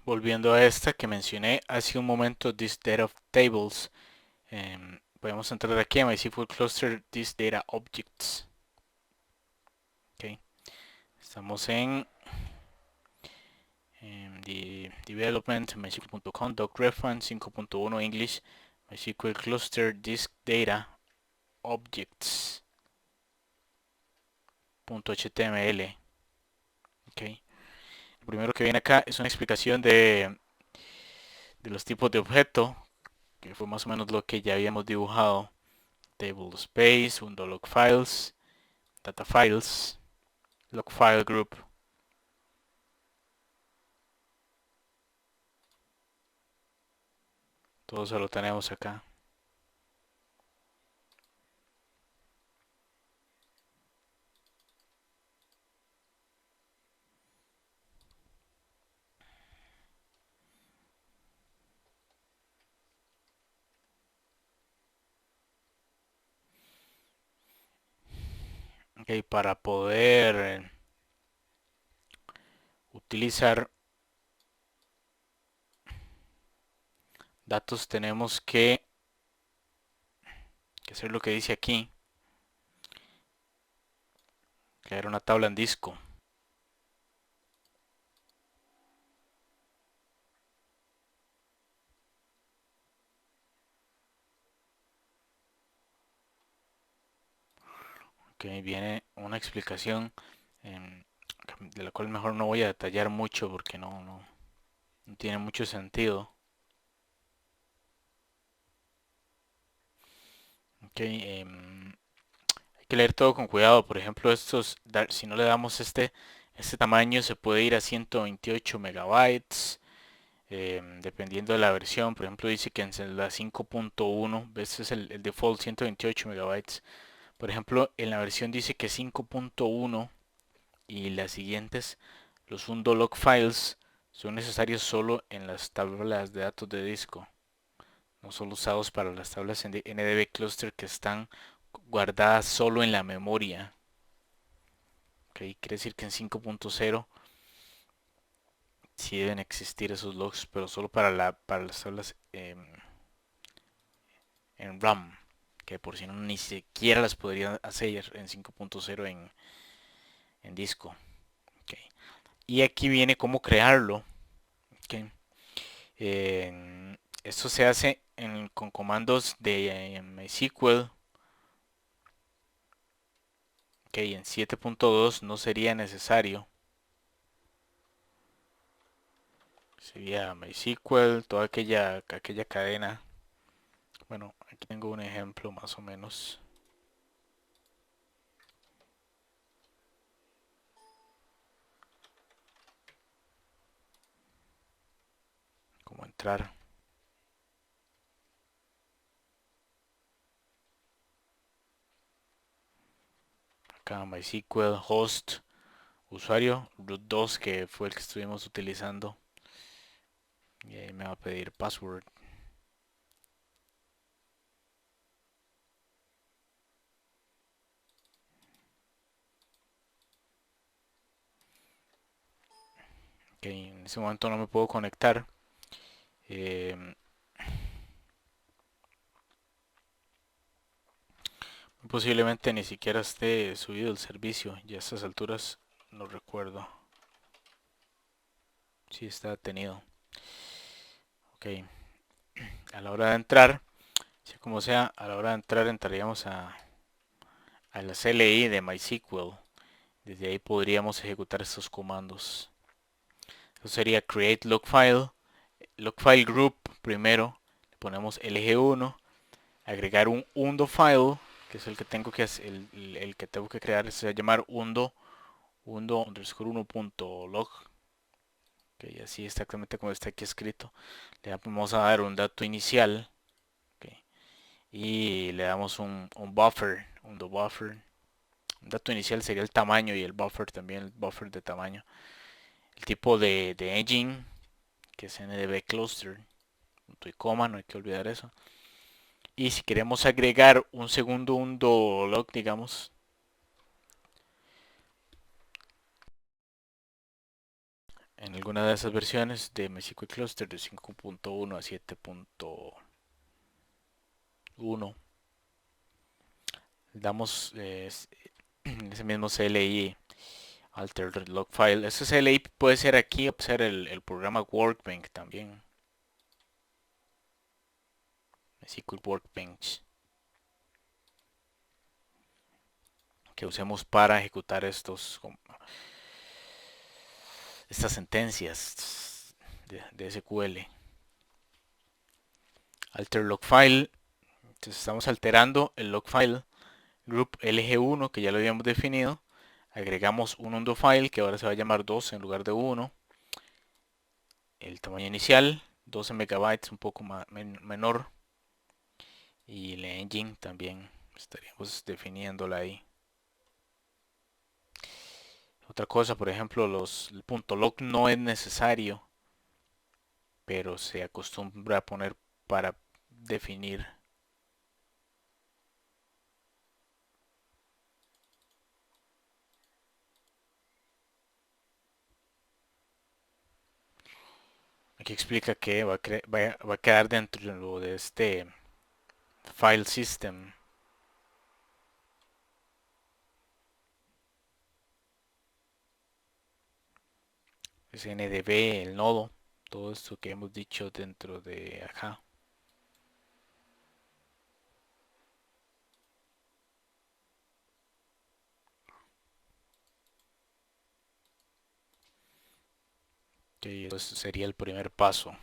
Volviendo a esta que mencioné hace un momento, this data of tables. Podemos entrar aquí a MySQL Cluster this data objects. Okay. Estamos en the development mysql.com doc reference 5.1 English MySQL Cluster disk data objects.html. Okay. Lo primero que viene acá es una explicación de los tipos de objeto, que fue más o menos lo que ya habíamos dibujado. Table space, log files, data files, log file group. Todo eso lo tenemos acá. Okay, para poder utilizar datos tenemos que hacer lo que dice aquí, crear una tabla en disco. Que viene una explicación em, de la cual mejor no voy a detallar mucho porque no tiene mucho sentido. Okay, hay que leer todo con cuidado. Por ejemplo, si no le damos este tamaño, se puede ir a 128 megabytes. Dependiendo de la versión, por ejemplo, dice que en la 5.1, este es el default 128 megabytes. Por ejemplo, en la versión dice que 5.1 y las siguientes, los log files, son necesarios solo en las tablas de datos de disco, no son usados para las tablas en NDB cluster que están guardadas solo en la memoria. Okay, quiere decir que en 5.0 sí deben existir esos logs, pero solo para las tablas en RAM, que por si no ni siquiera las podría hacer en 5.0 en disco. Okay. Y aquí viene cómo crearlo. Okay. Esto se hace con comandos de MySQL. Okay, en 7.2 no sería necesario. Sería MySQL, toda aquella cadena. Bueno, aquí tengo un ejemplo más o menos. Cómo entrar. Acá MySQL host usuario root 2 que fue el que estuvimos utilizando. Y ahí me va a pedir password. Ok, en ese momento no me puedo conectar. Eh, Posiblemente ni siquiera esté subido el servicio. Ya a estas alturas no recuerdo si está detenido. Ok, a la hora de entrar, sea como sea, a la hora de entrar entraríamos a la CLI de MySQL. Desde ahí podríamos ejecutar estos comandos. Eso sería create logfile group primero. Le ponemos lg1, agregar un undo file, que es el que tengo que hacer, el que tengo que crear, se va a llamar undo underscore 1.log. Okay, así exactamente como está aquí escrito. Le vamos a dar un dato inicial. Okay, y le damos un buffer, undo buffer. Un dato inicial sería el tamaño y el buffer también, el buffer de tamaño. El tipo de engine, que es ndb cluster, punto y coma, no hay que olvidar eso. Y si queremos agregar un segundo undo log, digamos, en alguna de esas versiones de MySQL Cluster de 5.1 a 7.1. Damos ese mismo CLI alter log file. Ese CLI puede ser aquí o puede ser el programa Workbench también. MySQL Workbench que usemos para ejecutar estas sentencias de SQL. Alter log file. Entonces estamos alterando el log file group LG1 que ya lo habíamos definido. Agregamos un undo file que ahora se va a llamar 2 en lugar de 1. El tamaño inicial 12 megabytes, un poco menor. Y la engine también estaríamos definiéndola ahí. Otra cosa, por ejemplo, el punto .log no es necesario, pero se acostumbra a poner para definir. Aquí explica que va a quedar dentro de este file system. Es NDB, el nodo, todo esto que hemos dicho dentro de acá. Ok, eso sería el primer paso.